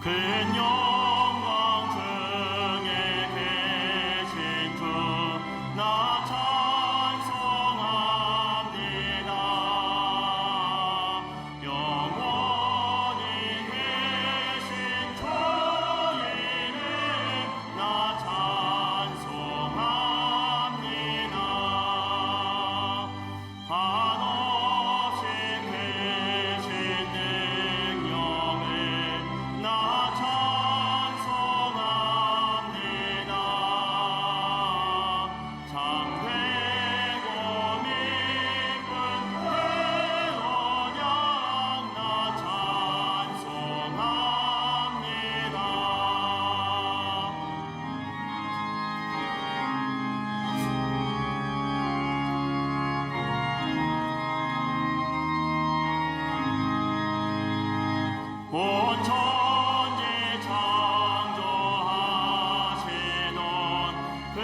큰 영광 중에 계신 주 나 찬송합니다. 영원히 계신 주의 이름 나 찬송합니다. 한없이 계신 능력을 나 찬송합니다. 참되고 믿은 대언양 나 찬송합니다. 온 천지 창조하시던 그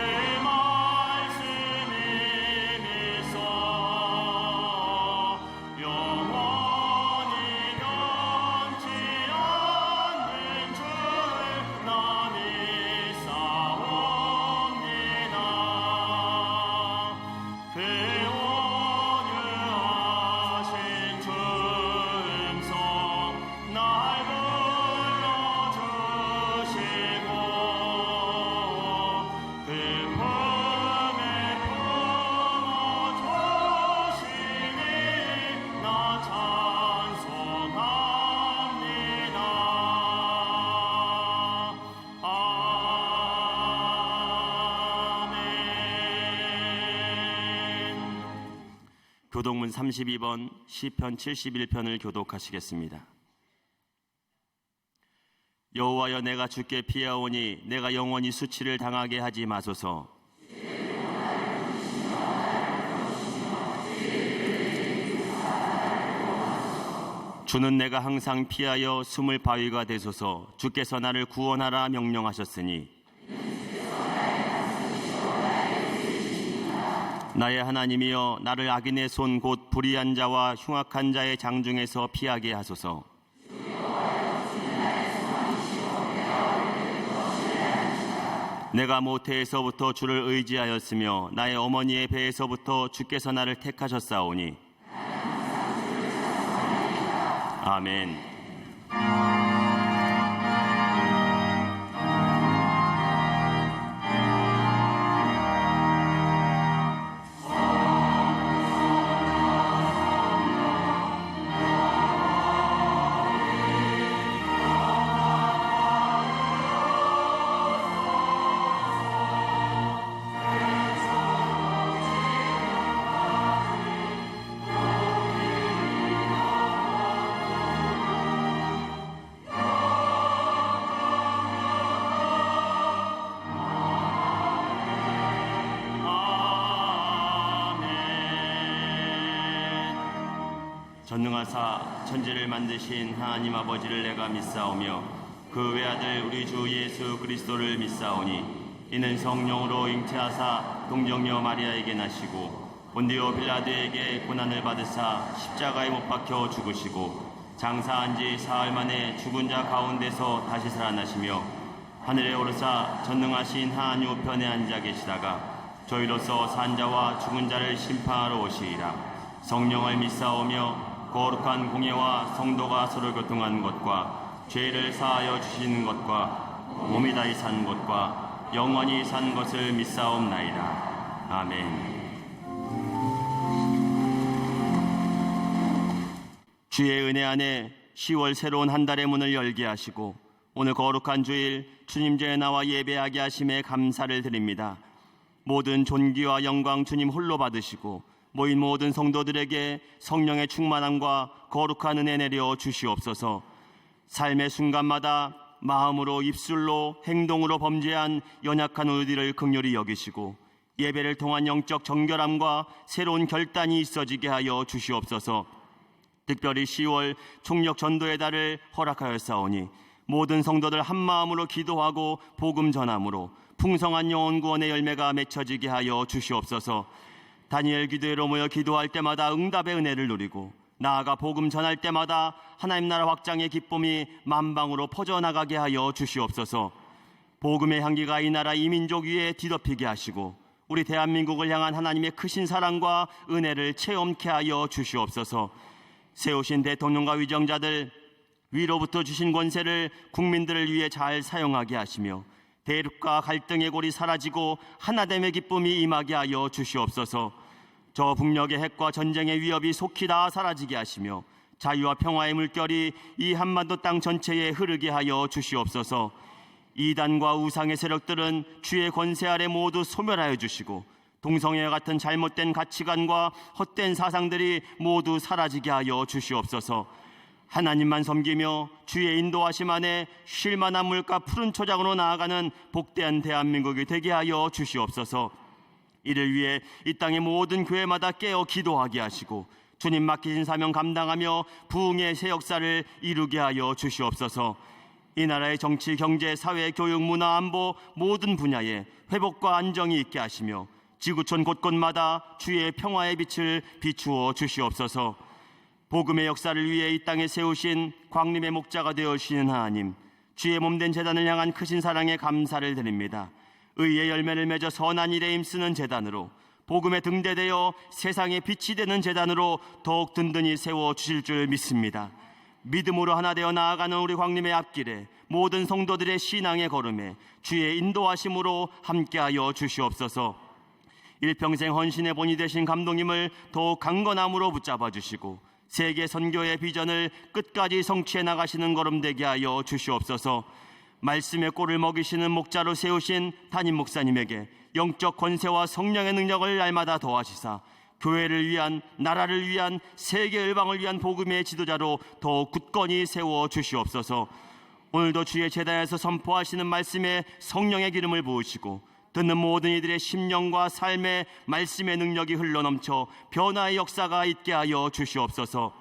말씀이 믿소. 영원히 변치 않는 줄 나 믿사옵니다. 그 온유하신 주 음성 날 불러주시고 그 품에 품어주시니 나 찬송합니다. 아멘. 교독문 32번 시편 71편을 교독하시겠습니다. 여호와여, 내가 주께 피하오니 내가 영원히 수치를 당하게 하지 마소서. 주는 내가 항상 피하여 숨을 바위가 되소서. 주께서 나를 구원하라 명령하셨으니 나의 하나님이여, 나를 악인의 손 곧 불의한 자와 흉악한 자의 장중에서 피하게 하소서. 내가 모태에서부터 주를 의지하였으며 나의 어머니의 배에서부터 주께서 나를 택하셨사오니. 아멘. 전능하사 천지를 만드신 하나님 아버지를 내가 믿사오며 그 외아들 우리 주 예수 그리스도를 믿사오니 이는 성령으로 잉태하사 동정녀 마리아에게 나시고 본디오 빌라도에게 고난을 받으사 십자가에 못 박혀 죽으시고 장사한 지 사흘 만에 죽은 자 가운데서 다시 살아나시며 하늘에 오르사 전능하신 하나님 우편에 앉아 계시다가 저희로서 산 자와 죽은 자를 심판하러 오시리라. 성령을 믿사오며 거룩한 공예와 성도가 서로 교통하는 것과 죄를 사하여 주시는 것과 몸이 다시 산 것과 영원히 산 것을 믿사옵나이다. 아멘. 주의 은혜 안에 10월 새로운 한 달의 문을 열게 하시고 오늘 거룩한 주일 주님 전에 나와 예배하게 하심에 감사를 드립니다. 모든 존귀와 영광 주님 홀로 받으시고 모인 모든 성도들에게 성령의 충만함과 거룩한 은혜 내려 주시옵소서. 삶의 순간마다 마음으로 입술로 행동으로 범죄한 연약한 우리들을 긍휼히 여기시고 예배를 통한 영적 정결함과 새로운 결단이 있어지게 하여 주시옵소서. 특별히 10월 총력 전도의 달을 허락하였사오니 모든 성도들 한마음으로 기도하고 복음 전함으로 풍성한 영혼 구원의 열매가 맺혀지게 하여 주시옵소서. 다니엘 기도회로 모여 기도할 때마다 응답의 은혜를 누리고 나아가 복음 전할 때마다 하나님 나라 확장의 기쁨이 만방으로 퍼져나가게 하여 주시옵소서. 복음의 향기가 이 나라 이민족 위에 뒤덮이게 하시고 우리 대한민국을 향한 하나님의 크신 사랑과 은혜를 체험케 하여 주시옵소서. 세우신 대통령과 위정자들, 위로부터 주신 권세를 국민들을 위해 잘 사용하게 하시며 대립과 갈등의 골이 사라지고 하나됨의 기쁨이 임하게 하여 주시옵소서. 저 북녘의 핵과 전쟁의 위협이 속히 다 사라지게 하시며 자유와 평화의 물결이 이 한반도 땅 전체에 흐르게 하여 주시옵소서. 이단과 우상의 세력들은 주의 권세 아래 모두 소멸하여 주시고 동성애와 같은 잘못된 가치관과 헛된 사상들이 모두 사라지게 하여 주시옵소서. 하나님만 섬기며 주의 인도하심 안에 쉴만한 물과 푸른 초장으로 나아가는 복되한 대한민국이 되게 하여 주시옵소서. 이를 위해 이 땅의 모든 교회마다 깨어 기도하게 하시고 주님 맡기신 사명 감당하며 부흥의 새 역사를 이루게 하여 주시옵소서. 이 나라의 정치, 경제, 사회, 교육, 문화, 안보 모든 분야에 회복과 안정이 있게 하시며 지구촌 곳곳마다 주의 평화의 빛을 비추어 주시옵소서. 복음의 역사를 위해 이 땅에 세우신 광림의 목자가 되어주시는 하나님, 주의 몸된 제단을 향한 크신 사랑에 감사를 드립니다. 의의 열매를 맺어 선한 일에 힘쓰는 제단으로, 복음에 등대되어 세상에 빛이 되는 제단으로 더욱 든든히 세워주실 줄 믿습니다. 믿음으로 하나 되어 나아가는 우리 광림의 앞길에 모든 성도들의 신앙의 걸음에 주의 인도하심으로 함께하여 주시옵소서. 일평생 헌신의 본이 되신 감독님을 더욱 강건함으로 붙잡아 주시고 세계 선교의 비전을 끝까지 성취해 나가시는 걸음 되게 하여 주시옵소서. 말씀의 꼴을 먹이시는 목자로 세우신 담임 목사님에게 영적 권세와 성령의 능력을 날마다 더하시사 교회를 위한, 나라를 위한, 세계 열방을 위한 복음의 지도자로 더욱 굳건히 세워 주시옵소서. 오늘도 주의 제단에서 선포하시는 말씀에 성령의 기름을 부으시고 듣는 모든 이들의 심령과 삶에 말씀의 능력이 흘러넘쳐 변화의 역사가 있게 하여 주시옵소서.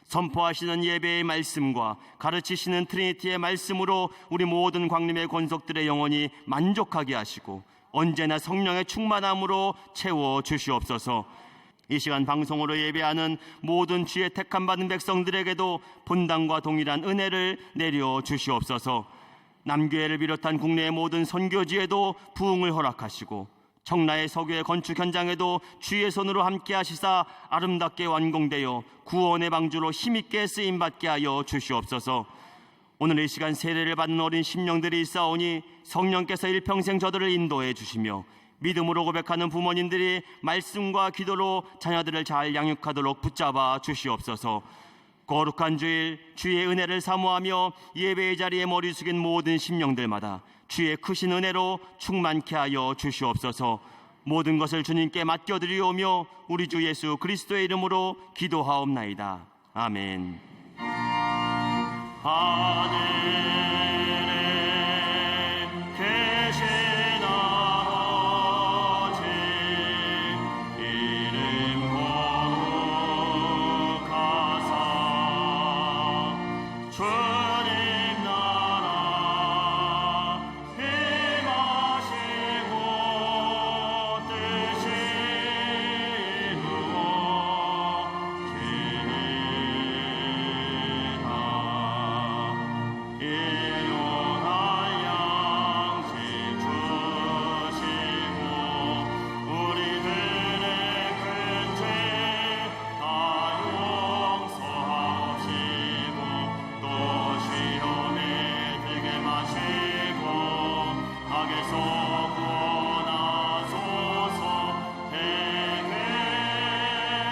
선포하시는 예배의 말씀과 가르치시는 트리니티의 말씀으로 우리 모든 광림의 권속들의 영혼이 만족하게 하시고 언제나 성령의 충만함으로 채워 주시옵소서. 이 시간 방송으로 예배하는 모든 주의 택함 받은 백성들에게도 본당과 동일한 은혜를 내려 주시옵소서. 남교회를 비롯한 국내의 모든 선교지에도 부흥을 허락하시고 청라의 서교의 건축 현장에도 주의 손으로 함께 하시사 아름답게 완공되어 구원의 방주로 힘있게 쓰임받게 하여 주시옵소서. 오늘 이 시간 세례를 받는 어린 심령들이 있사오니 성령께서 일평생 저들을 인도해 주시며 믿음으로 고백하는 부모님들이 말씀과 기도로 자녀들을 잘 양육하도록 붙잡아 주시옵소서. 거룩한 주일 주의 은혜를 사모하며 예배의 자리에 머리 숙인 모든 심령들마다 주의 크신 은혜로 충만케 하여 주시옵소서. 모든 것을 주님께 맡겨드리오며 우리 주 예수 그리스도의 이름으로 기도하옵나이다. 아멘. 하늘에 계신 아버지 이름 거룩하사 주님 나라 임하시고 뜻이 이루어지리이다. 일용할 양식 주시고 우리들의 큰 죄 다 용서하시고 또 시험에 들게 마시고 악에서 구원하소서. 대개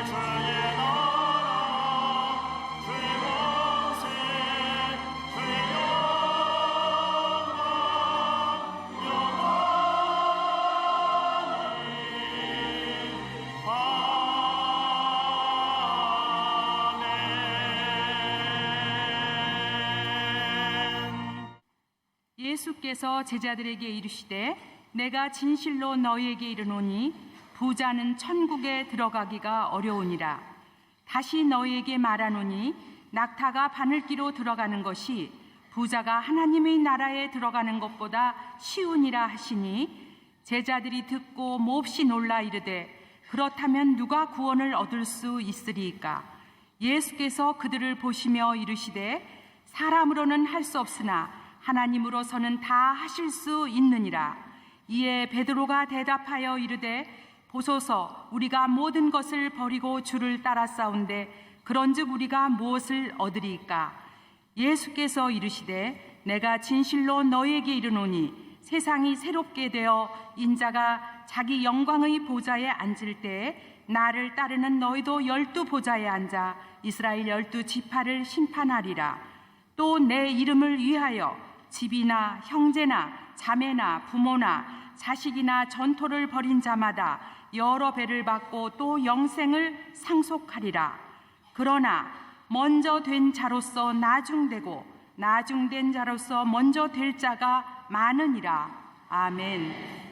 주의 나라 주의 권세 주의 영광 아멘. 예수께서 제자들에게 이르시되 내가 진실로 너희에게 이르노니 부자는 천국에 들어가기가 어려우니라. 다시 너희에게 말하노니 낙타가 바늘기로 들어가는 것이 부자가 하나님의 나라에 들어가는 것보다 쉬우니라 하시니 제자들이 듣고 몹시 놀라 이르되 그렇다면 누가 구원을 얻을 수 있으리이까. 예수께서 그들을 보시며 이르시되 사람으로는 할 수 없으나 하나님으로서는 다 하실 수 있느니라. 이에 베드로가 대답하여 이르되 보소서, 우리가 모든 것을 버리고 주를 따랐사온데 그런즉 우리가 무엇을 얻으리이까? 예수께서 이르시되 내가 진실로 너희에게 이르노니 세상이 새롭게 되어 인자가 자기 영광의 보좌에 앉을 때에 나를 따르는 너희도 12 보좌에 앉아 이스라엘 12 지파를 심판하리라. 또 내 이름을 위하여 집이나 형제나 자매나 부모나 자식이나 전토를 벌인 자마다 여러 배를 받고 또 영생을 상속하리라. 그러나 먼저 된 자로서 나중되고 나중된 자로서 먼저 될 자가 많으니라. 아멘.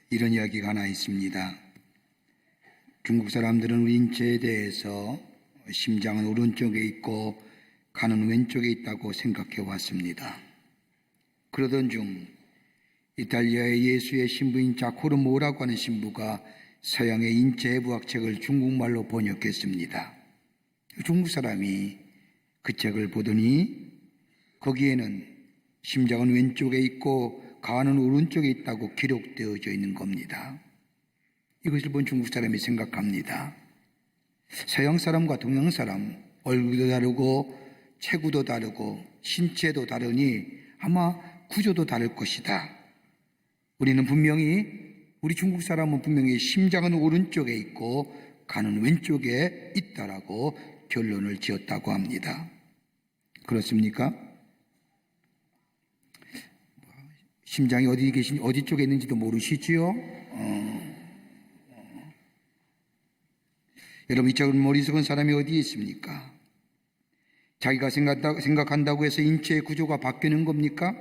이런 이야기가 하나 있습니다. 중국 사람들은 우리 인체에 대해서 심장은 오른쪽에 있고 간은 왼쪽에 있다고 생각해 왔습니다. 그러던 중 이탈리아의 예수의 신부인 자코르 모라고 하는 신부가 서양의 인체해부학 책을 중국말로 번역했습니다. 중국 사람이 그 책을 보더니 거기에는 심장은 왼쪽에 있고 간은 오른쪽에 있다고 기록되어져 있는 겁니다. 이것을 본 중국 사람이 생각합니다. 서양 사람과 동양 사람 얼굴도 다르고 체구도 다르고 신체도 다르니 아마 구조도 다를 것이다. 우리 중국 사람은 분명히 심장은 오른쪽에 있고 간은 왼쪽에 있다라고 결론을 지었다고 합니다. 그렇습니까? 심장이 어디 쪽에 있는지도 모르시지요? 여러분, 이 적은 머리 속은 사람이 어디에 있습니까? 자기가 생각한다고 해서 인체의 구조가 바뀌는 겁니까?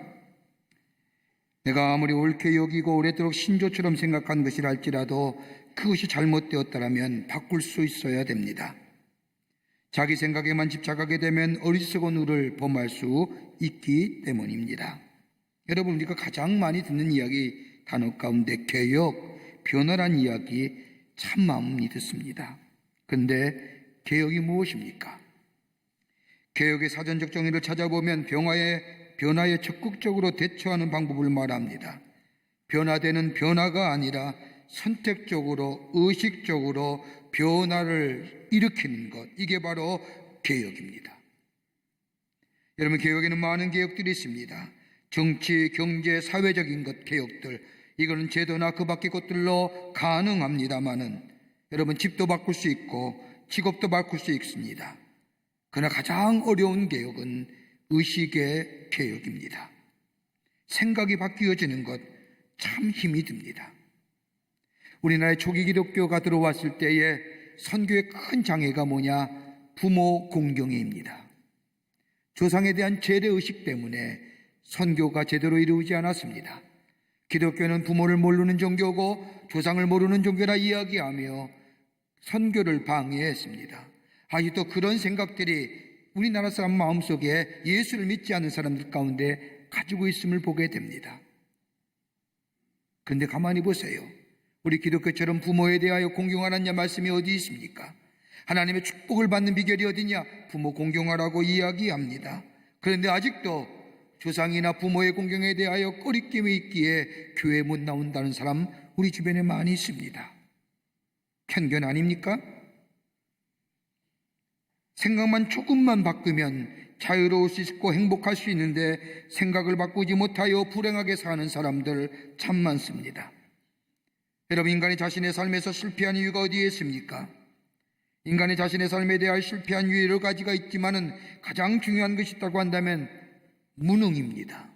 내가 아무리 옳게 여기고 오랫도록 신조처럼 생각한 것이라 할지라도 그것이 잘못되었다면 바꿀 수 있어야 됩니다. 자기 생각에만 집착하게 되면 어리석은 우를 범할 수 있기 때문입니다. 여러분, 우리가 가장 많이 듣는 이야기 단어 가운데 개혁, 변화란 이야기 참 많이 듣습니다. 그런데 개혁이 무엇입니까? 개혁의 사전적 정의를 찾아보면 변화에 적극적으로 대처하는 방법을 말합니다. 변화되는 변화가 아니라 선택적으로, 의식적으로 변화를 일으키는 것, 이게 바로 개혁입니다. 여러분, 개혁에는 많은 개혁들이 있습니다. 정치, 경제, 사회적인 것 개혁들, 이거는 제도나 그 밖의 것들로 가능합니다마는 여러분, 집도 바꿀 수 있고 직업도 바꿀 수 있습니다. 그러나 가장 어려운 개혁은 의식의 개혁입니다. 생각이 바뀌어지는 것 참 힘이 듭니다. 우리나라의 초기 기독교가 들어왔을 때의 선교의 큰 장애가 뭐냐? 부모 공경회입니다. 조상에 대한 재래의식 때문에 선교가 제대로 이루어지지 않았습니다. 기독교는 부모를 모르는 종교고 조상을 모르는 종교라 이야기하며 선교를 방해했습니다. 아직도 그런 생각들이 우리나라 사람 마음속에 예수를 믿지 않는 사람들 가운데 가지고 있음을 보게 됩니다. 그런데 가만히 보세요. 우리 기독교처럼 부모에 대하여 공경하라는 말씀이 어디 있습니까? 하나님의 축복을 받는 비결이 어디냐? 부모 공경하라고 이야기합니다. 그런데 아직도 조상이나 부모의 공경에 대하여 꺼리낌이 있기에 교회에 못 나온다는 사람 우리 주변에 많이 있습니다. 편견 아닙니까? 생각만 조금만 바꾸면 자유로울 수 있고 행복할 수 있는데 생각을 바꾸지 못하여 불행하게 사는 사람들 참 많습니다. 여러분, 인간이 자신의 삶에서 실패한 이유가 어디에 있습니까? 인간이 자신의 삶에 대하여 실패한 이유 여러 가지가 있지만은 가장 중요한 것이 있다고 한다면 무능입니다.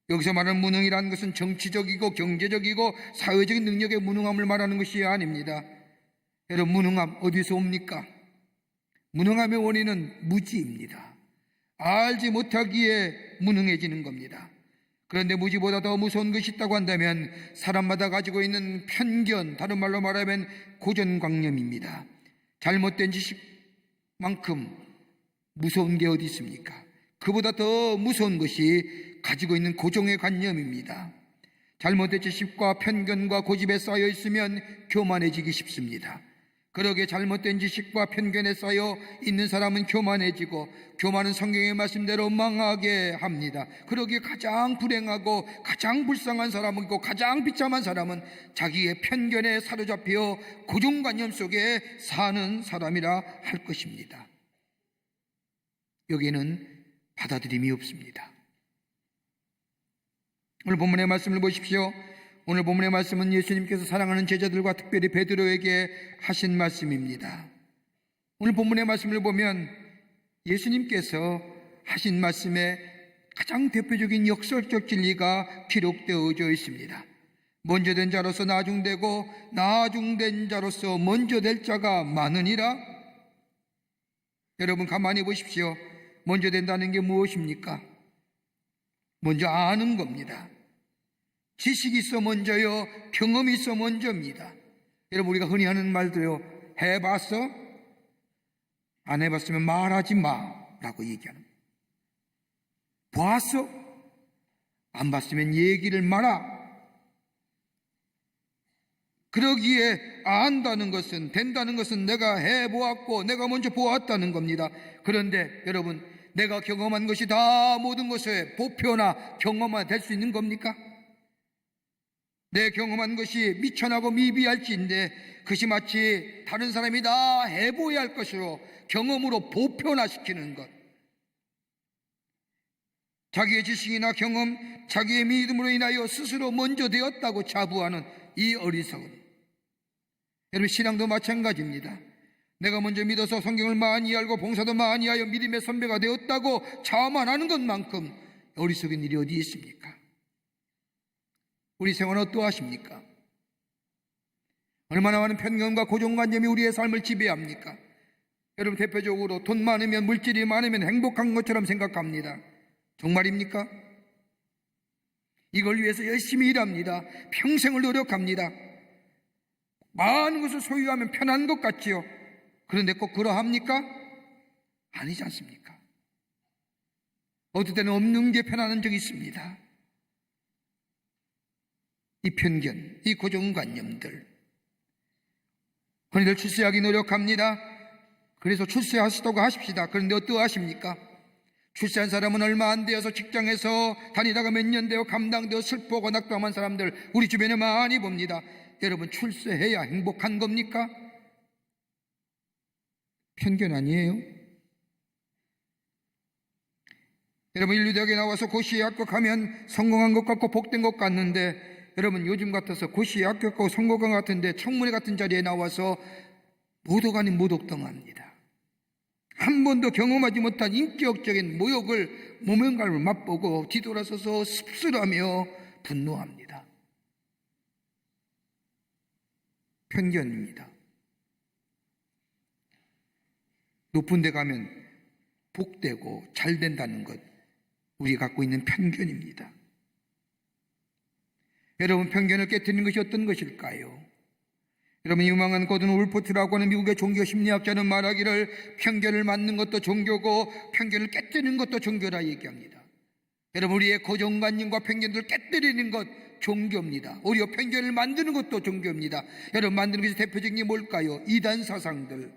여기서 말하는 무능이라는 것은 정치적이고 경제적이고 사회적인 능력의 무능함을 말하는 것이 아닙니다. 여러분, 무능함 어디서 옵니까? 무능함의 원인은 무지입니다. 알지 못하기에 무능해지는 겁니다. 그런데 무지보다 더 무서운 것이 있다고 한다면 사람마다 가지고 있는 편견, 다른 말로 말하면 고정관념입니다. 잘못된 지식만큼 무서운 게 어디 있습니까? 그보다 더 무서운 것이 가지고 있는 고정의 관념입니다. 잘못된 지식과 편견과 고집에 쌓여 있으면 교만해지기 쉽습니다. 그러게 잘못된 지식과 편견에 쌓여 있는 사람은 교만해지고, 교만은 성경의 말씀대로 망하게 합니다. 그러기에 가장 불행하고 가장 불쌍한 사람이고 가장 비참한 사람은 자기의 편견에 사로잡혀 고정관념 속에 사는 사람이라 할 것입니다. 여기에는 받아들임이 없습니다. 오늘 본문의 말씀을 보십시오. 오늘 본문의 말씀은 예수님께서 사랑하는 제자들과 특별히 베드로에게 하신 말씀입니다. 오늘 본문의 말씀을 보면 예수님께서 하신 말씀에 가장 대표적인 역설적 진리가 기록되어져 있습니다. 먼저 된 자로서 나중되고 나중된 자로서 먼저 될 자가 많으니라. 여러분, 가만히 보십시오. 먼저 된다는 게 무엇입니까? 먼저 아는 겁니다. 지식이 있어 먼저요, 경험이 있어 먼저입니다. 여러분, 우리가 흔히 하는 말도요, 해봤어? 안 해봤으면 말하지 마라고 얘기하는 거예요. 봤어? 안 봤으면 얘기를 마라. 그러기에 안다는 것은, 된다는 것은 내가 해보았고 내가 먼저 보았다는 겁니다. 그런데 여러분, 내가 경험한 것이 다 모든 것의 보표나 경험화 될 수 있는 겁니까? 내 경험한 것이 미천하고 미비할지인데 그것이 마치 다른 사람이 다 해보아야 할 것으로 경험으로 보편화시키는 것, 자기의 지식이나 경험, 자기의 믿음으로 인하여 스스로 먼저 되었다고 자부하는 이 어리석음. 여러분, 신앙도 마찬가지입니다. 내가 먼저 믿어서 성경을 많이 알고 봉사도 많이 하여 믿음의 선배가 되었다고 자만하는 것만큼 어리석은 일이 어디 있습니까? 우리 생활은 어떠하십니까? 얼마나 많은 편견과 고정관념이 우리의 삶을 지배합니까? 여러분, 대표적으로 돈 많으면, 물질이 많으면 행복한 것처럼 생각합니다. 정말입니까? 이걸 위해서 열심히 일합니다. 평생을 노력합니다. 많은 것을 소유하면 편한 것 같지요. 그런데 꼭 그러합니까? 아니지 않습니까? 어떨 때는 없는 게 편안한 적이 있습니다. 이 편견, 이 고정관념들, 흔히들 출세하기 노력합니다. 그래서 출세하시다고 하십시다. 그런데 어떠하십니까? 출세한 사람은 얼마 안 되어서 직장에서 다니다가 몇 년 되어 감당되어 슬퍼하고 낙담한 사람들 우리 주변에 많이 봅니다. 여러분, 출세해야 행복한 겁니까? 편견 아니에요? 여러분, 인류대학에 나와서 고시에 합격하면 성공한 것 같고 복된 것 같는데, 여러분, 요즘 같아서 고시에 합격하고 성공한 것 같은데 청문회 같은 자리에 나와서 모독 아닌 모독 당합니다. 한 번도 경험하지 못한 인격적인 모욕을, 모멸감을 맛보고 뒤돌아서서 씁쓸하며 분노합니다. 편견입니다. 높은 데 가면 복되고 잘 된다는 것, 우리가 갖고 있는 편견입니다. 여러분, 편견을 깨뜨리는 것이 어떤 것일까요? 여러분, 유망한 고든 울포트라고 하는 미국의 종교 심리학자는 말하기를 편견을 맞는 것도 종교고 편견을 깨뜨리는 것도 종교라 얘기합니다. 여러분, 우리의 고정관념과 편견들을 깨뜨리는 것 종교입니다. 오히려 편견을 만드는 것도 종교입니다. 여러분, 만드는 것이 대표적인 게 뭘까요? 이단 사상들.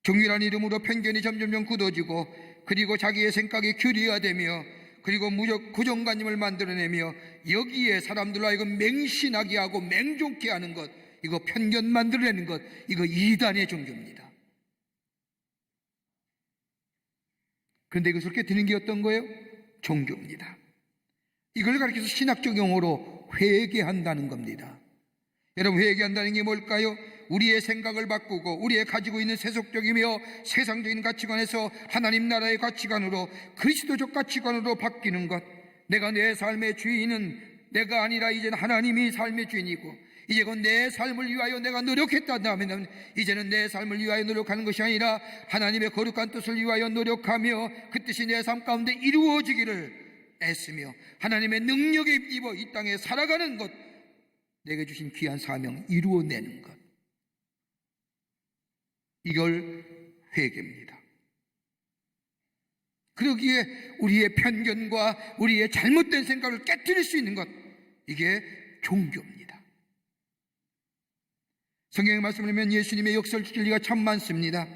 종교라는 이름으로 편견이 점점 굳어지고, 그리고 자기의 생각이 교리화되며, 그리고 무적 고정관념을 만들어내며 여기에 사람들로 하여금 맹신하게 하고 맹종케 하는 것, 이거 편견 만들어내는 것, 이거 이단의 종교입니다. 그런데 이것을 깨뜨리는 게 어떤 거예요? 종교입니다. 이걸 가르쳐서 신학적 용어로 회개한다는 겁니다. 여러분, 회개한다는 게 뭘까요? 우리의 생각을 바꾸고 우리의 가지고 있는 세속적이며 세상적인 가치관에서 하나님 나라의 가치관으로, 그리스도적 가치관으로 바뀌는 것. 내가 내 삶의 주인은 내가 아니라 이제는 하나님이 삶의 주인이고, 이제 곧 내 삶을 위하여 내가 노력했다면 이제는 내 삶을 위하여 노력하는 것이 아니라 하나님의 거룩한 뜻을 위하여 노력하며 그 뜻이 내 삶 가운데 이루어지기를 애쓰며 하나님의 능력에 입어 이 땅에 살아가는 것, 내게 주신 귀한 사명 이루어내는 것, 이걸 회개입니다. 그러기에 우리의 편견과 우리의 잘못된 생각을 깨뜨릴 수 있는 것, 이게 종교입니다. 성경의 말씀을 보면 예수님의 역설 진리가 참 많습니다.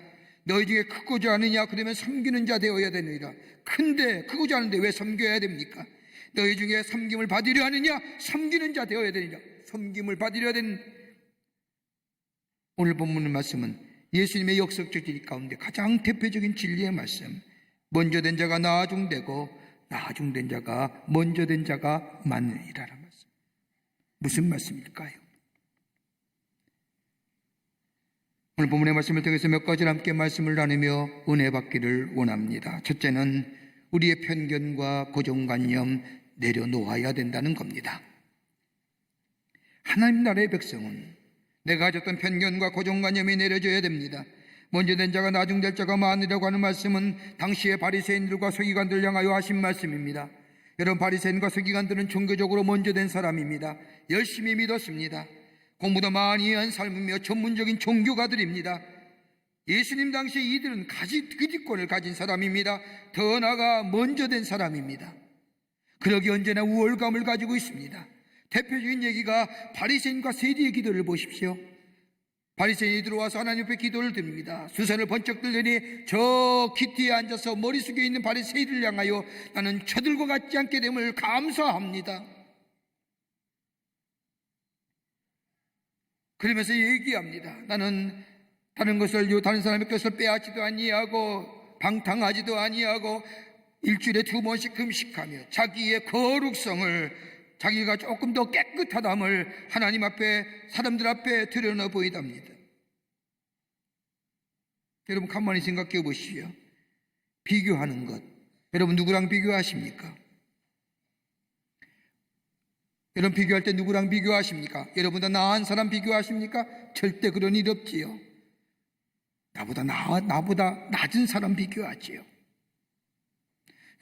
너희 중에 크고자 하느냐? 그러면 섬기는 자 되어야 되느니라. 큰데 크고자 하는데 왜 섬겨야 됩니까? 너희 중에 섬김을 받으려 하느냐? 섬기는 자 되어야 되느냐? 섬김을 받으려 되는. 오늘 본문의 말씀은 예수님의 역설적 진리 가운데 가장 대표적인 진리의 말씀, 먼저 된 자가 나중되고 나중된 자가 먼저 된 자가 많으리라는 말씀. 무슨 말씀일까요? 오늘 본문의 말씀을 통해서 몇 가지를 함께 말씀을 나누며 은혜 받기를 원합니다. 첫째는 우리의 편견과 고정관념 내려놓아야 된다는 겁니다. 하나님 나라의 백성은 내가 가졌던 편견과 고정관념이 내려져야 됩니다. 먼저 된 자가 나중될 자가 많으리라고 하는 말씀은 당시의 바리새인들과 서기관들 향하여 하신 말씀입니다. 여러분, 바리새인과 서기관들은 종교적으로 먼저 된 사람입니다. 열심히 믿었습니다. 공부도 많이 한 삶이며 전문적인 종교가들입니다. 예수님 당시 이들은 기득권을 가진 사람입니다. 더 나아가 먼저 된 사람입니다. 그러기 언제나 우월감을 가지고 있습니다. 대표적인 얘기가 바리새인과 세리의 기도를 보십시오. 바리새인이 들어와서 하나님 앞에 기도를 드립니다. 수선을 번쩍 들더니 저 기티에 앉아서 머리 숙여 있는 바리새인을 향하여 나는 저들과 같지 않게 됨을 감사합니다. 그러면서 얘기합니다. 나는 다른 사람의 것을 빼앗지도 아니하고 방탕하지도 아니하고 일주일에 2번씩 금식하며 자기의 거룩성을, 자기가 조금 더 깨끗하담을 하나님 앞에, 사람들 앞에 드러나 보이답니다. 여러분, 가만히 생각해 보시오. 비교하는 것, 여러분 누구랑 비교하십니까? 여러분 비교할 때 누구랑 비교하십니까? 여러분보다 나은 사람 비교하십니까? 절대 그런 일 없지요. 나보다 낮은 사람 비교하지요.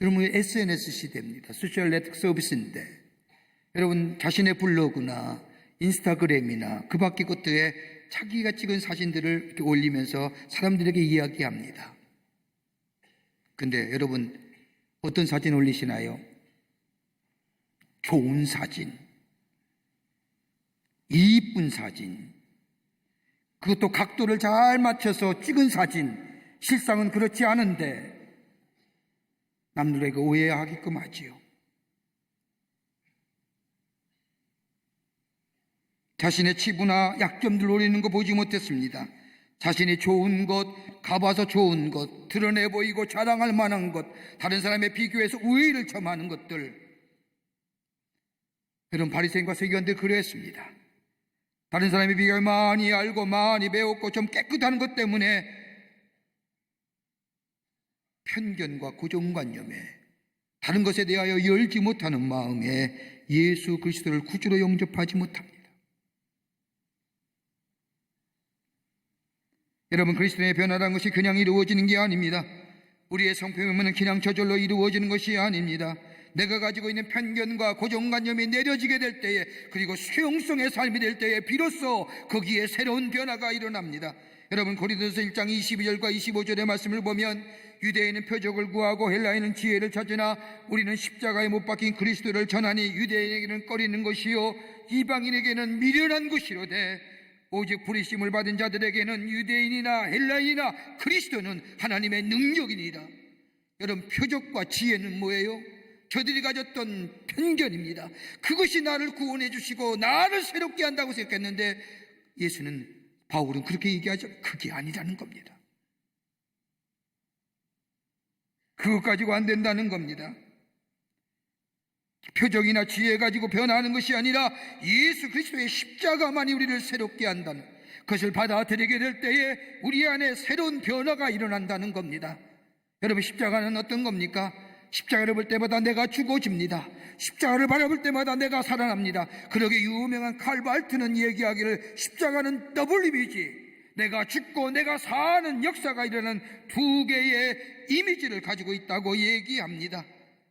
여러분, SNS 시대입니다. 소셜 네트워크 서비스인데 여러분 자신의 블로그나 인스타그램이나 그 밖의 것들에 자기가 찍은 사진들을 이렇게 올리면서 사람들에게 이야기합니다. 근데 여러분 어떤 사진 올리시나요? 좋은 사진, 이쁜 사진, 그것도 각도를 잘 맞춰서 찍은 사진, 실상은 그렇지 않은데 남들에게 오해하게끔 하지요. 자신의 치부나 약점들 노리는 거 보지 못했습니다. 자신이 좋은 것, 가봐서 좋은 것, 드러내 보이고 자랑할 만한 것, 다른 사람에 비교해서 우위를 점하는 것들. 여러분, 바리새인과 서기관들이 그랬습니다. 다른 사람에 비교해 많이 알고 많이 배웠고 좀 깨끗한 것 때문에 편견과 고정관념에, 다른 것에 대하여 열지 못하는 마음에 예수 그리스도를 구주로 영접하지 못합니다. 여러분, 그리스도의 변화라는 것이 그냥 이루어지는 게 아닙니다. 우리의 성품은 그냥 저절로 이루어지는 것이 아닙니다. 내가 가지고 있는 편견과 고정관념이 내려지게 될 때에, 그리고 수용성의 삶이 될 때에 비로소 거기에 새로운 변화가 일어납니다. 여러분, 고린도서 1장 22절과 25절의 말씀을 보면 유대인은 표적을 구하고 헬라인은 지혜를 찾으나 우리는 십자가에 못 박힌 그리스도를 전하니 유대인에게는 꺼리는 것이요 이방인에게는 미련한 것이로되 오직 부르심을 받은 자들에게는 유대인이나 헬라인이나 그리스도는 하나님의 능력이니라. 여러분, 표적과 지혜는 뭐예요? 저들이 가졌던 편견입니다. 그것이 나를 구원해 주시고 나를 새롭게 한다고 생각했는데 바울은 그렇게 얘기하죠. 그게 아니라는 겁니다. 그것 가지고 안 된다는 겁니다. 표적이나 지혜 가지고 변화하는 것이 아니라 예수 그리스도의 십자가만이 우리를 새롭게 한다는, 그것을 받아들이게 될 때에 우리 안에 새로운 변화가 일어난다는 겁니다. 여러분, 십자가는 어떤 겁니까? 십자가를 볼 때마다 내가 죽어집니다. 십자가를 바라볼 때마다 내가 살아납니다. 그러게 유명한 칼 발트는 얘기하기를 십자가는 더블 이미지, 내가 죽고 내가 사는 역사가 일어나는 두 개의 이미지를 가지고 있다고 얘기합니다.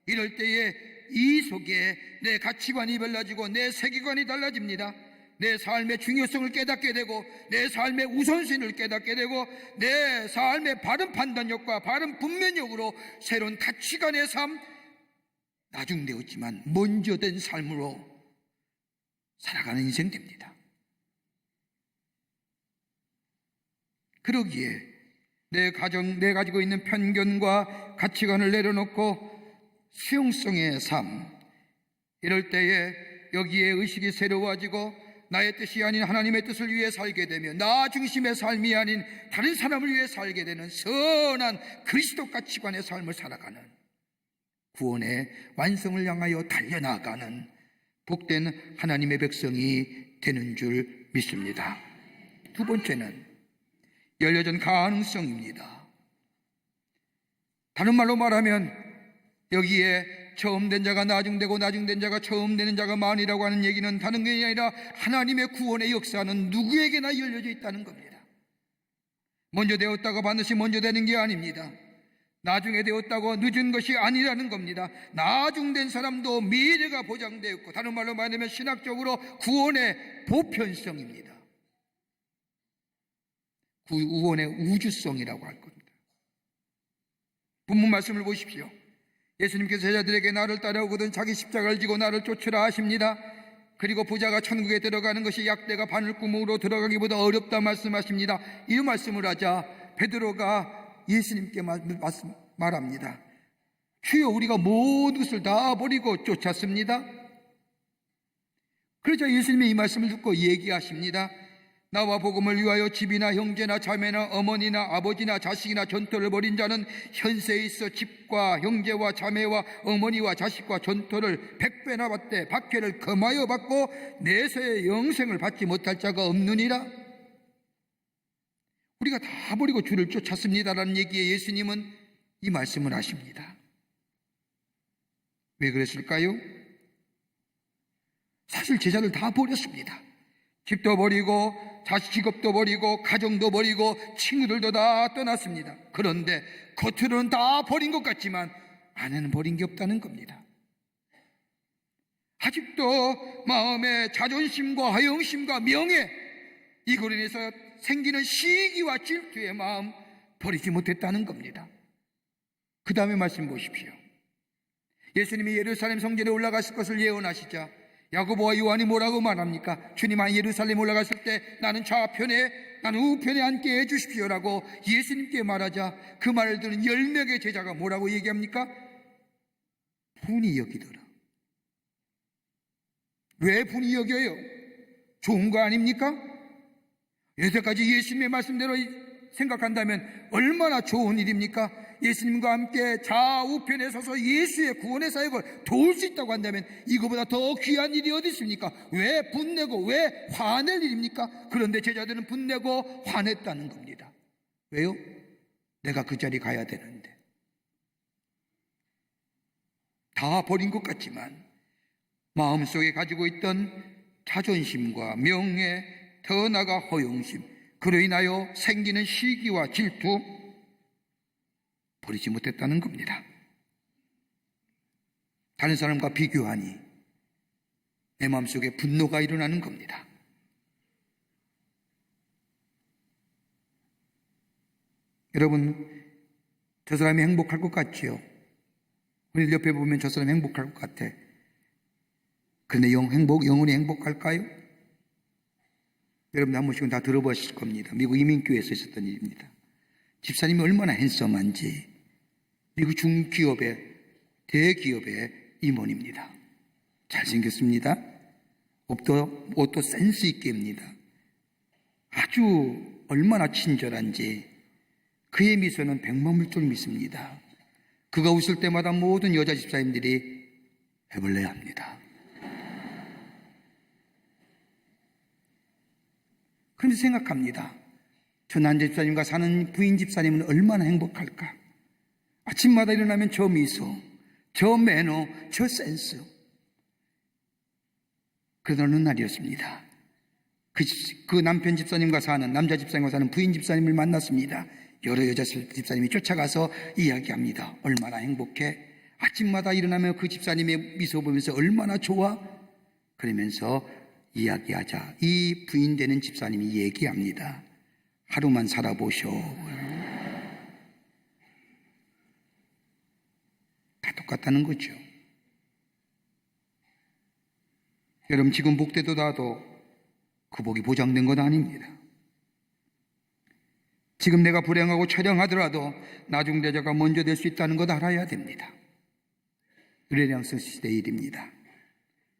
이럴 때에 이 속에 내 가치관이 달라지고 내 세계관이 달라집니다. 내 삶의 중요성을 깨닫게 되고 내 삶의 우선순위를 깨닫게 되고 내 삶의 바른 판단력과 바른 분별력으로 새로운 가치관의 삶, 나중되었지만 먼저 된 삶으로 살아가는 인생 됩니다. 그러기에 내 가지고 있는 편견과 가치관을 내려놓고 수용성의 삶, 이럴 때에 여기에 의식이 새로워지고 나의 뜻이 아닌 하나님의 뜻을 위해 살게 되며 나 중심의 삶이 아닌 다른 사람을 위해 살게 되는 선한 그리스도 가치관의 삶을 살아가는, 구원의 완성을 향하여 달려나가는 복된 하나님의 백성이 되는 줄 믿습니다. 두 번째는 열려진 가능성입니다. 다른 말로 말하면 여기에 처음 된 자가 나중되고 나중된 자가 처음 되는 자가 많이라고 하는 얘기는 다른 게 아니라 하나님의 구원의 역사는 누구에게나 열려져 있다는 겁니다. 먼저 되었다가 반드시 먼저 되는 게 아닙니다. 나중에 되었다고 늦은 것이 아니라는 겁니다. 나중된 사람도 미래가 보장되어 있고, 다른 말로 말하면 신학적으로 구원의 보편성입니다. 구원의 우주성이라고 할 겁니다. 본문 말씀을 보십시오. 예수님께서 제자들에게 나를 따라오거든 자기 십자가를 지고 나를 쫓으라 하십니다. 그리고 부자가 천국에 들어가는 것이 약대가 바늘구멍으로 들어가기보다 어렵다 말씀하십니다. 이 말씀을 하자 베드로가 예수님께 말합니다. 주여, 우리가 모든 것을 다 버리고 쫓았습니다. 그러자 예수님이 이 말씀을 듣고 얘기하십니다. 나와 복음을 위하여 집이나 형제나 자매나 어머니나 아버지나 자식이나 전토를 벌인 자는 현세에 있어 집과 형제와 자매와 어머니와 자식과 전토를 100배나 받되 박해를 금하여 받고 내세의 영생을 받지 못할 자가 없느니라. 우리가 다 버리고 주를 쫓았습니다라는 얘기에 예수님은 이 말씀을 하십니다. 왜 그랬을까요? 사실 제자를 다 버렸습니다. 집도 버리고 직업도 버리고 가정도 버리고 친구들도 다 떠났습니다. 그런데 겉으로는 다 버린 것 같지만 안에는 버린 게 없다는 겁니다. 아직도 마음에 자존심과 허영심과 명예, 이걸로 인해서 생기는 시기와 질투의 마음 버리지 못했다는 겁니다. 그 다음에 말씀 보십시오. 예수님이 예루살렘 성전에 올라가실 것을 예언하시자 야고보와 요한이 뭐라고 말합니까? 주님아, 예루살렘 올라갔을 때 나는 좌편에 나는 우편에 앉게 해주십시오라고 예수님께 말하자 그 말을 들은 10명의 제자가 뭐라고 얘기합니까? 분이 여기더라. 왜 분이 여겨요? 좋은 거 아닙니까? 여태까지 예수님의 말씀대로 생각한다면 얼마나 좋은 일입니까? 예수님과 함께 좌우편에 서서 예수의 구원의 사역을 도울 수 있다고 한다면 이거보다 더 귀한 일이 어디 있습니까? 왜 분내고 왜 화낼 일입니까? 그런데 제자들은 분내고 화냈다는 겁니다. 왜요? 내가 그 자리 가야 되는데. 다 버린 것 같지만 마음속에 가지고 있던 자존심과 명예, 더 나아가 허영심, 그로 인하여 생기는 시기와 질투 버리지 못했다는 겁니다. 다른 사람과 비교하니 내 마음속에 분노가 일어나는 겁니다. 여러분, 저 사람이 행복할 것 같지요? 우리 옆에 보면 저 사람이 행복할 것 같아. 그런데 영혼이 행복할까요? 여러분 한 번씩은 다 들어보실 겁니다. 미국 이민교회에서 있었던 일입니다. 집사님이 얼마나 핸섬한지 미국 중기업의 대기업의 임원입니다. 잘생겼습니다. 옷도 센스 있게 입니다. 아주 얼마나 친절한지 그의 미소는 백만물쫄 미소입니다. 그가 웃을 때마다 모든 여자 집사님들이 해볼래 합니다. 그런데 생각합니다. 저 남자 집사님과 사는 부인 집사님은 얼마나 행복할까? 아침마다 일어나면 저 미소, 저 매너, 저 센스. 그러던 어느 날이었습니다. 그 남편 집사님과 사는, 남자 집사님과 사는 부인 집사님을 만났습니다. 여러 여자 집사님이 쫓아가서 이야기합니다. 얼마나 행복해? 아침마다 일어나면 그 집사님의 미소 보면서 얼마나 좋아? 그러면서 이야기하자 이 부인 되는 집사님이 얘기합니다. 하루만 살아보쇼. 다 똑같다는 거죠. 여러분, 지금 복되도 나도 그 복이 보장된 건 아닙니다. 지금 내가 불행하고 처량하더라도 나중 대자가 먼저 될 수 있다는 것 알아야 됩니다. 르네상스 시대의 일입니다.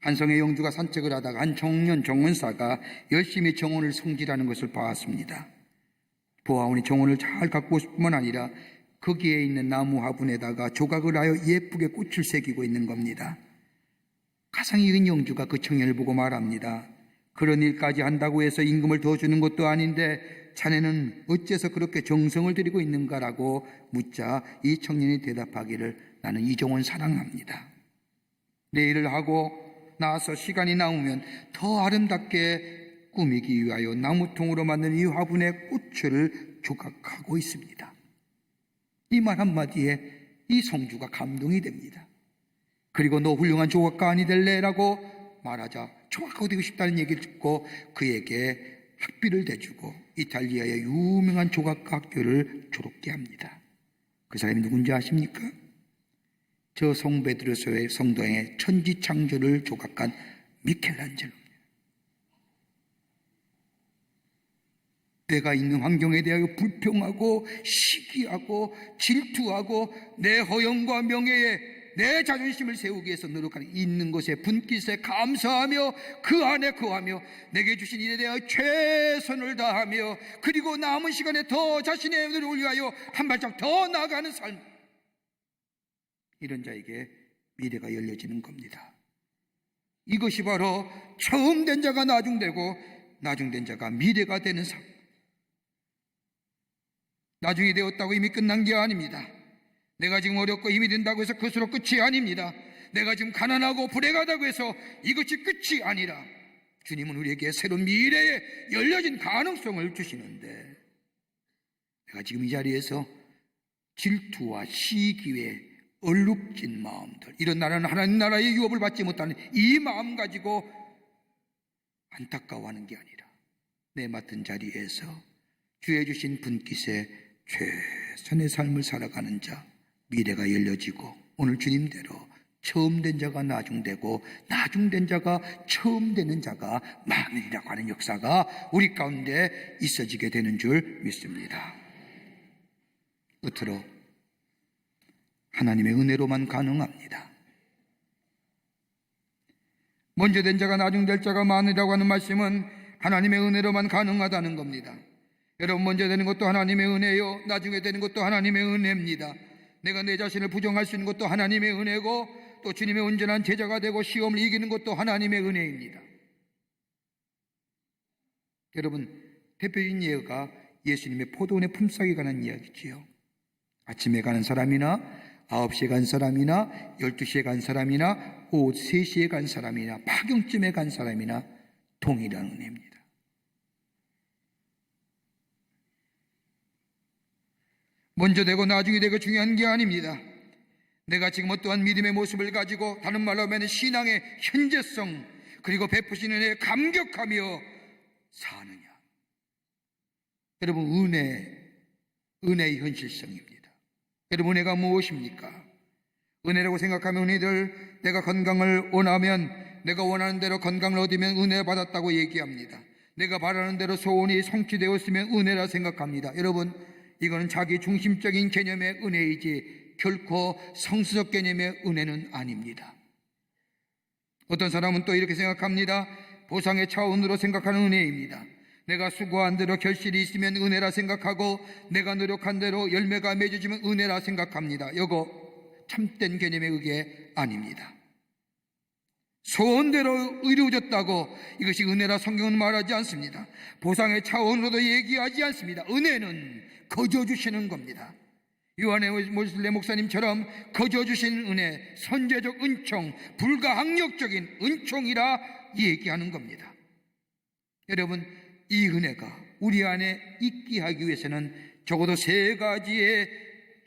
한성의 영주가 산책을 하다가 한 청년 정원사가 열심히 정원을 성질하는 것을 보았습니다. 보아오니 정원을 잘 가꾸고 싶을 뿐만 아니라 거기에 있는 나무 화분에다가 조각을 하여 예쁘게 꽃을 새기고 있는 겁니다. 가상이 은 영주가 그 청년을 보고 말합니다. 그런 일까지 한다고 해서 임금을 더 주는 것도 아닌데 자네는 어째서 그렇게 정성을 들이고 있는가라고 묻자 이 청년이 대답하기를 나는 이종원 사랑합니다. 내 일을 하고 나서 시간이 남으면 더 아름답게 꾸미기 위하여 나무통으로 만든 이 화분에 꽃을 조각하고 있습니다. 이 말 한마디에 이 성주가 감동이 됩니다. 그리고 너 훌륭한 조각가 될래? 라고 말하자 조각가가 되고 싶다는 얘기를 듣고 그에게 학비를 대주고 이탈리아의 유명한 조각가 학교를 졸업케 합니다. 그 사람이 누군지 아십니까? 저 성베드로서의 성당의 천지창조를 조각한 미켈란젤로입니다. 내가 있는 환경에 대하여 불평하고 시기하고 질투하고 내 허영과 명예에 내 자존심을 세우기 위해서 노력하는 있는 것에 분깃에 감사하며 그 안에 거하며 내게 주신 일에 대하여 최선을 다하며 그리고 남은 시간에 더 자신의 노력을 위하여 한 발짝 더 나아가는 삶, 이런 자에게 미래가 열려지는 겁니다. 이것이 바로 처음 된 자가 나중되고 나중된 자가 미래가 되는 삶. 나중이 되었다고 이미 끝난 게 아닙니다. 내가 지금 어렵고 힘이 든다고 해서 그것으로 끝이 아닙니다. 내가 지금 가난하고 불행하다고 해서 이것이 끝이 아니라 주님은 우리에게 새로운 미래에 열려진 가능성을 주시는데, 내가 지금 이 자리에서 질투와 시기에 얼룩진 마음들, 이런 나라는 하나님 나라의 유업을 받지 못하는 이 마음 가지고 안타까워하는 게 아니라 내 맡은 자리에서 주의 주신 분깃에 최선의 삶을 살아가는 자, 미래가 열려지고 오늘 주님대로 처음 된 자가 나중되고 나중된 자가 처음 되는 자가 많으리라고 하는 역사가 우리 가운데 있어지게 되는 줄 믿습니다. 끝으로 하나님의 은혜로만 가능합니다. 먼저 된 자가 나중될 자가 많으리라고 하는 말씀은 하나님의 은혜로만 가능하다는 겁니다. 여러분, 먼저 되는 것도 하나님의 은혜요, 나중에 되는 것도 하나님의 은혜입니다. 내가 내 자신을 부정할 수 있는 것도 하나님의 은혜고, 또 주님의 온전한 제자가 되고 시험을 이기는 것도 하나님의 은혜입니다. 여러분, 대표적인 예가 예수님의 포도원의 품삯에 관한 이야기지요. 아침에 가는 사람이나 9시에 간 사람이나 12시에 간 사람이나 오후 3시에 간 사람이나 파경쯤에 간 사람이나 동일한 은혜입니다. 먼저 되고 나중에 되고 중요한 게 아닙니다. 내가 지금 어떠한 믿음의 모습을 가지고, 다른 말로 하면 신앙의 현재성, 그리고 베푸시는 은혜에 감격하며 사느냐. 여러분, 은혜의 현실성입니다. 여러분, 은혜가 무엇입니까? 은혜라고 생각하면 은혜들, 내가 건강을 원하면 내가 원하는 대로 건강을 얻으면 은혜 받았다고 얘기합니다. 내가 바라는 대로 소원이 성취되었으면 은혜라 생각합니다. 여러분, 이거는 자기 중심적인 개념의 은혜이지 결코 성수적 개념의 은혜는 아닙니다. 어떤 사람은 또 이렇게 생각합니다. 보상의 차원으로 생각하는 은혜입니다. 내가 수고한 대로 결실이 있으면 은혜라 생각하고, 내가 노력한 대로 열매가 맺어지면 은혜라 생각합니다. 이거 참된 개념의 그게 아닙니다. 소원대로 이루어졌다고 이것이 은혜라 성경은 말하지 않습니다. 보상의 차원으로도 얘기하지 않습니다. 은혜는 거저 주시는 겁니다. 요한의 모슬레 목사님처럼 거저 주시는 은혜, 선제적 은총, 불가항력적인 은총이라 얘기하는 겁니다. 여러분, 이 은혜가 우리 안에 있게 하기 위해서는 적어도 3가지의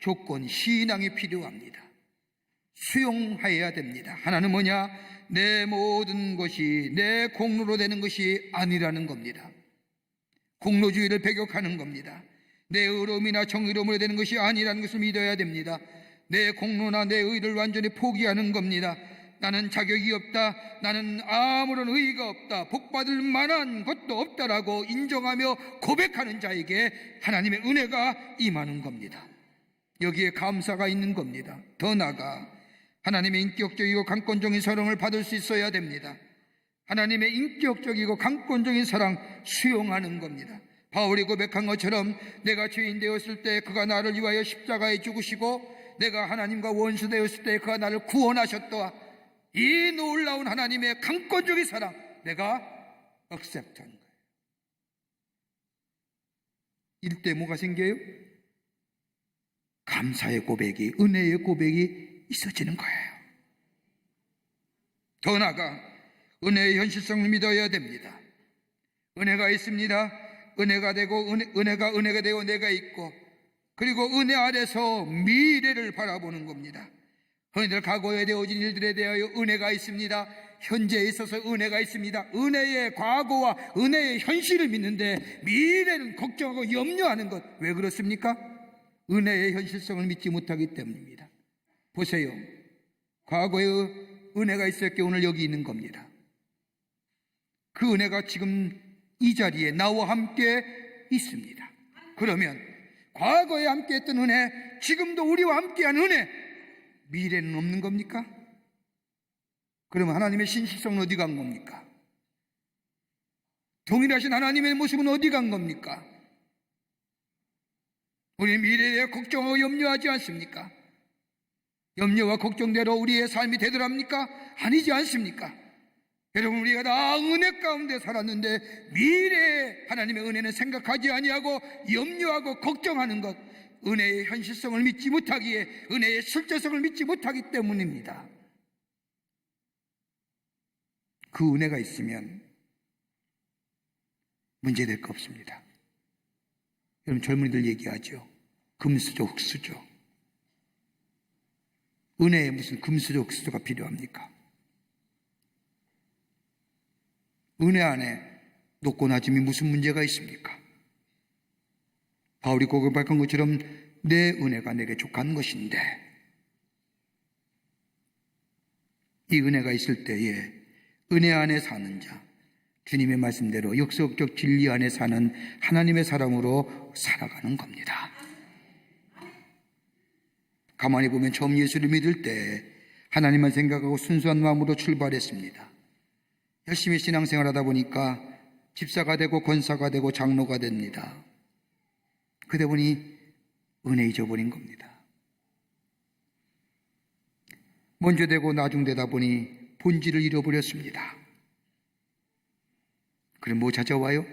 조건, 신앙이 필요합니다. 수용해야 됩니다. 하나는 뭐냐? 내 모든 것이 내 공로로 되는 것이 아니라는 겁니다. 공로주의를 배격하는 겁니다. 내 의로움이나 정의로움으로 되는 것이 아니라는 것을 믿어야 됩니다. 내 공로나 내 의를 완전히 포기하는 겁니다. 나는 자격이 없다, 나는 아무런 의의가 없다, 복받을 만한 것도 없다라고 인정하며 고백하는 자에게 하나님의 은혜가 임하는 겁니다. 여기에 감사가 있는 겁니다. 더 나아가 하나님의 인격적이고 강권적인 사랑을 받을 수 있어야 됩니다. 하나님의 인격적이고 강권적인 사랑 수용하는 겁니다. 바울이 고백한 것처럼 내가 죄인 되었을 때 그가 나를 위하여 십자가에 죽으시고, 내가 하나님과 원수 되었을 때 그가 나를 구원하셨다. 이 놀라운 하나님의 강권적인 사랑, 내가 accept한 거예요. 이럴 때 뭐가 생겨요? 감사의 고백이, 은혜의 고백이 있어지는 거예요. 더 나아가 은혜의 현실성을 믿어야 됩니다. 은혜가 있습니다. 은혜가 되고 은혜가 되고 내가 있고, 그리고 은혜 아래서 미래를 바라보는 겁니다. 흔히들 과거에 되어진 일들에 대하여 은혜가 있습니다. 현재에 있어서 은혜가 있습니다. 은혜의 과거와 은혜의 현실을 믿는데 미래는 걱정하고 염려하는 것, 왜 그렇습니까? 은혜의 현실성을 믿지 못하기 때문입니다. 보세요. 과거에 은혜가 있었기에 오늘 여기 있는 겁니다. 그 은혜가 지금 이 자리에 나와 함께 있습니다. 그러면 과거에 함께했던 은혜, 지금도 우리와 함께한 은혜, 미래는 없는 겁니까? 그러면 하나님의 신실성은 어디 간 겁니까? 동일하신 하나님의 모습은 어디 간 겁니까? 우리 미래에 대해 걱정하고 염려하지 않습니까? 염려와 걱정대로 우리의 삶이 되더랍니까? 아니지 않습니까? 여러분, 우리가 다 은혜 가운데 살았는데 미래에 하나님의 은혜는 생각하지 아니하고 염려하고 걱정하는 것, 은혜의 현실성을 믿지 못하기에, 은혜의 실제성을 믿지 못하기 때문입니다. 그 은혜가 있으면 문제될 거 없습니다. 여러분, 젊은이들 얘기하죠. 금수저, 흙수저. 은혜에 무슨 금수저, 흙수저가 필요합니까? 은혜 안에 높고 낮음이 무슨 문제가 있습니까? 바울이 고백한 것처럼 내 은혜가 내게 족한 것인데, 이 은혜가 있을 때에 은혜 안에 사는 자, 주님의 말씀대로 역사적 진리 안에 사는 하나님의 사람으로 살아가는 겁니다. 가만히 보면 처음 예수를 믿을 때 하나님만 생각하고 순수한 마음으로 출발했습니다. 열심히 신앙생활하다 보니까 집사가 되고 권사가 되고 장로가 됩니다. 그러다 보니 은혜 잊어버린 겁니다. 먼저 되고 나중되다 보니 본질을 잃어버렸습니다. 그럼 뭐 찾아와요?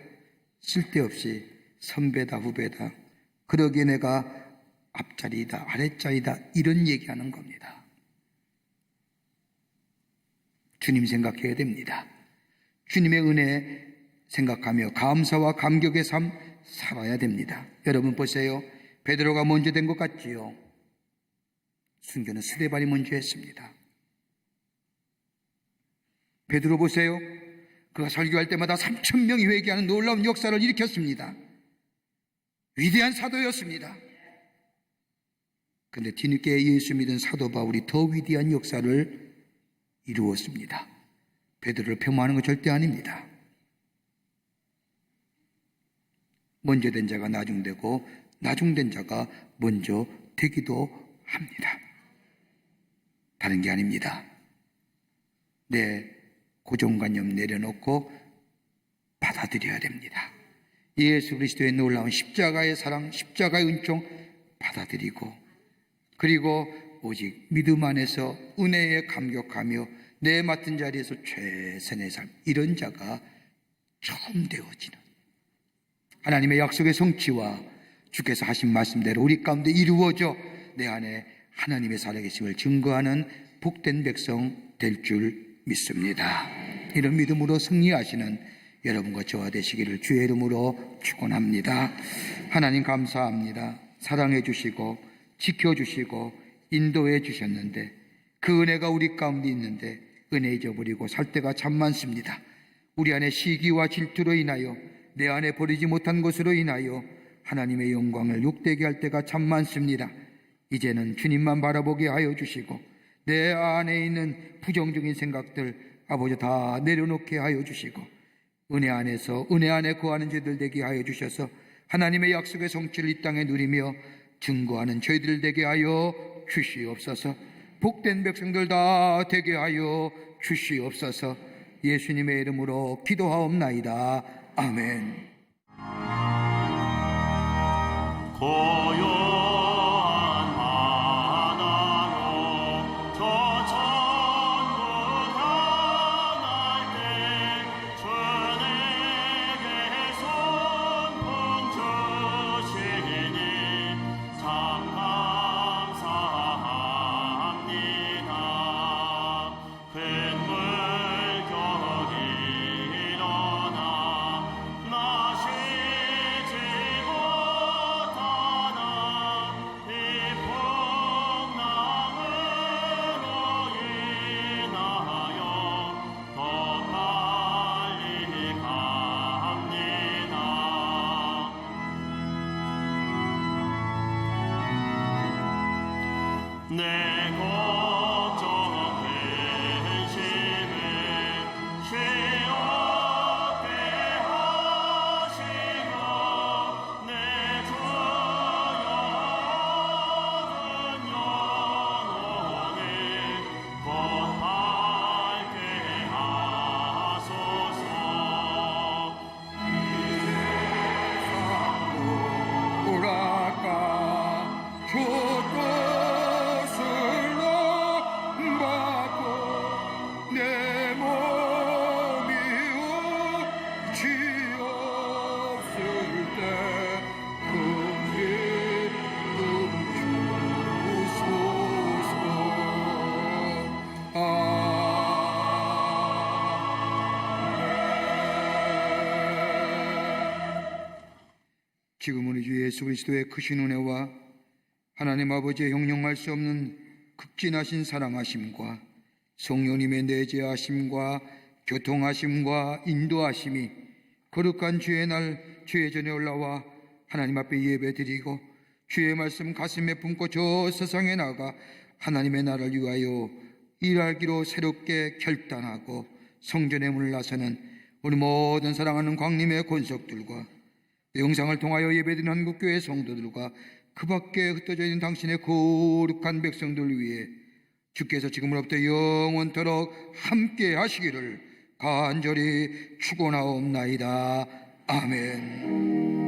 쓸데없이 선배다 후배다, 그러기에 내가 앞자리이다 아랫자리다, 이런 얘기하는 겁니다. 주님 생각해야 됩니다. 주님의 은혜 생각하며 감사와 감격의 삶 살아야 됩니다. 여러분 보세요. 베드로가 먼저 된 것 같지요? 순교는 스데반이 먼저 했습니다. 베드로 보세요. 그가 설교할 때마다 3,000명이 회개하는 놀라운 역사를 일으켰습니다. 위대한 사도였습니다. 그런데 뒤늦게 예수 믿은 사도 바울이 더 위대한 역사를 이루었습니다. 베드로를 폄하하는 건 절대 아닙니다. 먼저 된 자가 나중되고 나중된 자가 먼저 되기도 합니다. 다른 게 아닙니다. 내 고정관념 내려놓고 받아들여야 됩니다. 예수 그리스도의 놀라운 십자가의 사랑, 십자가의 은총 받아들이고, 그리고 오직 믿음 안에서 은혜에 감격하며 내 맡은 자리에서 최선의 삶, 이런 자가 처음 되어지는 하나님의 약속의 성취와 주께서 하신 말씀대로 우리 가운데 이루어져 내 안에 하나님의 살아계심을 증거하는 복된 백성 될 줄 믿습니다. 이런 믿음으로 승리하시는 여러분과 저와 되시기를 주의 이름으로 축원합니다. 하나님 감사합니다. 사랑해 주시고 지켜주시고 인도해 주셨는데, 그 은혜가 우리 가운데 있는데 은혜 잊어버리고 살 때가 참 많습니다. 우리 안에 시기와 질투로 인하여, 내 안에 버리지 못한 것으로 인하여 하나님의 영광을 욕되게 할 때가 참 많습니다. 이제는 주님만 바라보게 하여 주시고, 내 안에 있는 부정적인 생각들 아버지 다 내려놓게 하여 주시고, 은혜 안에서 은혜 안에 거하는 저희들 되게 하여 주셔서 하나님의 약속의 성취를 이 땅에 누리며 증거하는 저희들 되게 하여 주시옵소서. 복된 백성들 다 되게 하여 주시옵소서. 예수님의 이름으로 기도하옵나이다. 아멘. 고요한 바다로 저 천국 향할 때 주 내게 손풍 주시니 참 감사합니다. 큰 물결이 일어나 마시지 못하는 끝이 없을 때 긍휼 주소서. 지금은 우리 주 예수 그리스도의 크신 은혜와 하나님 아버지의 형용할 수 없는 극진하신 사랑하심과 성령님의 내재하심과 교통하심과 인도하심이 거룩한 주의 날 주의 전에 올라와 하나님 앞에 예배드리고 주의 말씀 가슴에 품고 저 세상에 나가 하나님의 나라를 위하여 일하기로 새롭게 결단하고 성전의 문을 나서는 우리 모든 사랑하는 광림의 권속들과 영상을 통하여 예배드리는 한국교회 성도들과 그 밖에 흩어져 있는 당신의 거룩한 백성들 위해 주께서 지금으로부터 영원토록 함께 하시기를 간절히 축원하옵나이다. 아멘.